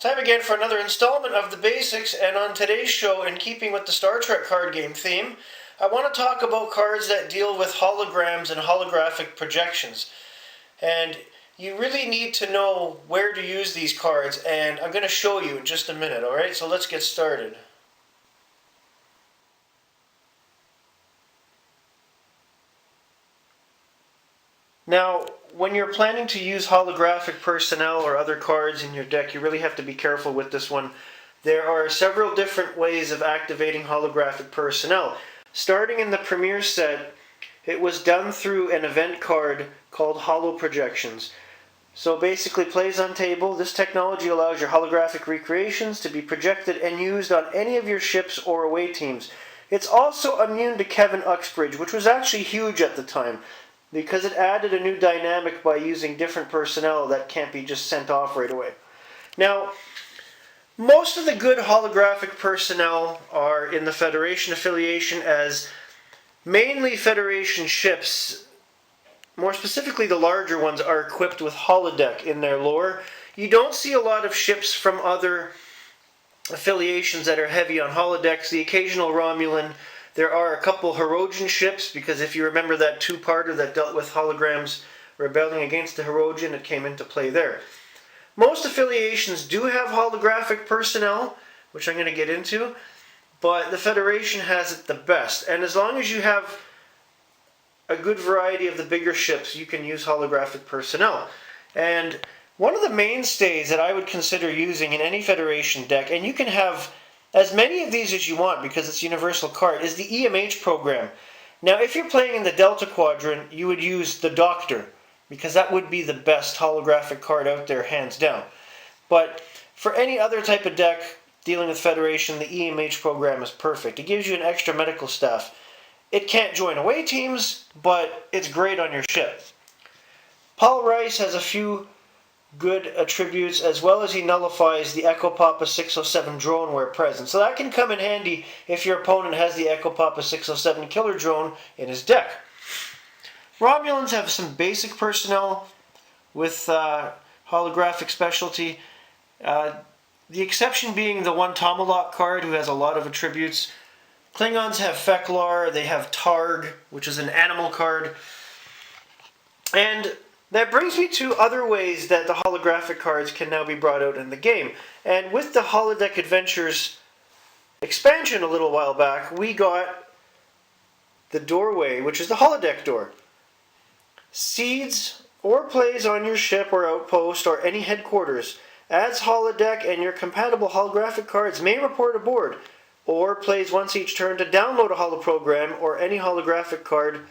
Time again for another installment of the basics, and on today's show, in keeping with the Star Trek card game theme, I want to talk about cards that deal with holograms and holographic projections. And you really need to know where to use these cards, and I'm going to show you in just a minute, alright? So let's get started. Now, when you're planning to use holographic personnel or other cards in your deck, you really have to be careful with this one. There are several different ways of activating holographic personnel. Starting in the Premier set, it was done through an event card called Holo Projections. So basically, plays on table, this technology allows your holographic recreations to be projected and used on any of your ships or away teams. It's also immune to Kevin Uxbridge, which was actually huge at the time, because it added a new dynamic by using different personnel that can't be just sent off right away. Now, most of the good holographic personnel are in the Federation affiliation, as mainly Federation ships, more specifically the larger ones, are equipped with holodeck in their lore. You don't see a lot of ships from other affiliations that are heavy on holodecks. The occasional Romulan. There are a couple Hirogen ships, because if you remember that two-parter that dealt with holograms rebelling against the Hirogen, it came into play there. Most affiliations do have holographic personnel, which I'm going to get into, but the Federation has it the best. And as long as you have a good variety of the bigger ships, you can use holographic personnel. And one of the mainstays that I would consider using in any Federation deck, and you can have as many of these as you want because it's a universal card, is the EMH program. Now, if you're playing in the Delta Quadrant, you would use the Doctor, because that would be the best holographic card out there, hands down. But for any other type of deck dealing with Federation, the EMH program is perfect. It gives you an extra medical staff. It can't join away teams, but it's great on your ship. Paul Rice has a few good attributes, as well as he nullifies the Echo Papa 607 drone where present. So that can come in handy if your opponent has the Echo Papa 607 killer drone in his deck. Romulans have some basic personnel with holographic specialty. The exception being the one Tomalak card, who has a lot of attributes. Klingons have Feklar, they have Targ, which is an animal card. And that brings me to other ways that the holographic cards can now be brought out in the game. And with the Holodeck Adventures expansion a little while back, we got the Doorway, which is the holodeck door. Seeds or plays on your ship or outpost or any headquarters adds holodeck, and your compatible holographic cards may report aboard, or plays once each turn to download a holoprogram or any holographic card.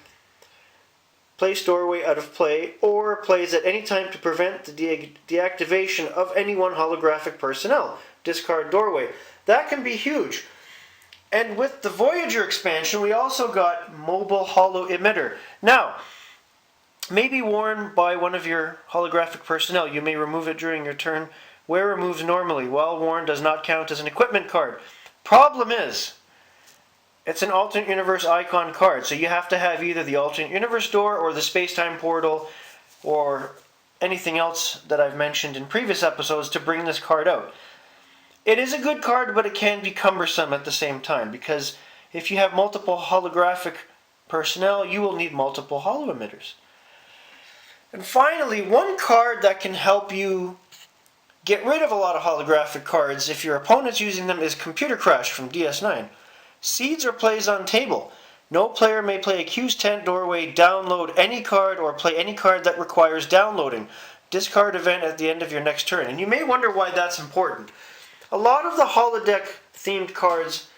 Place Doorway out of play, or plays at any time to prevent the deactivation of any one holographic personnel. Discard Doorway. That can be huge. And with the Voyager expansion, we also got Mobile Holo Emitter. Now, maybe worn by one of your holographic personnel. You may remove it during your turn. Where removed normally, while worn, does not count as an equipment card. Problem is, it's an alternate universe icon card, so you have to have either the alternate universe door or the space-time portal or anything else that I've mentioned in previous episodes to bring this card out. It is a good card, but it can be cumbersome at the same time, because if you have multiple holographic personnel, you will need multiple holo emitters. And finally, one card that can help you get rid of a lot of holographic cards if your opponent's using them is Computer Crash from DS9. Seeds or plays on table. No player may play a Q's Tent Doorway, download any card, or play any card that requires downloading. Discard event at the end of your next turn. And you may wonder why that's important. A lot of the holodeck themed cards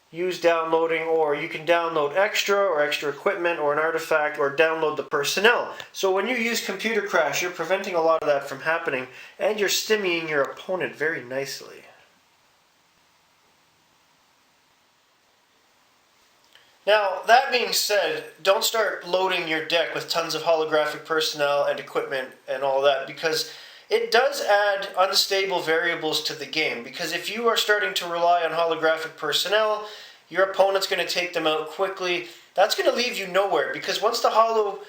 use downloading, or you can download extra equipment or an artifact, or download the personnel. So when you use Computer Crash, you're preventing a lot of that from happening, and you're stymieing your opponent very nicely. Now, that being said, don't start loading your deck with tons of holographic personnel and equipment and all that, because it does add unstable variables to the game. Because if you are starting to rely on holographic personnel, your opponent's going to take them out quickly. That's going to leave you nowhere, because once the holo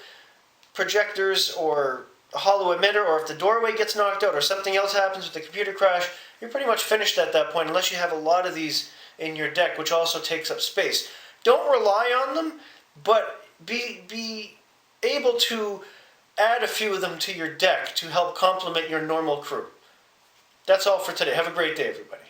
projectors or a hollow emitter, or if the doorway gets knocked out or something else happens with the computer crash, you're pretty much finished at that point unless you have a lot of these in your deck, which also takes up space. Don't rely on them, but be able to add a few of them to your deck to help complement your normal crew. That's all for today. Have a great day, everybody.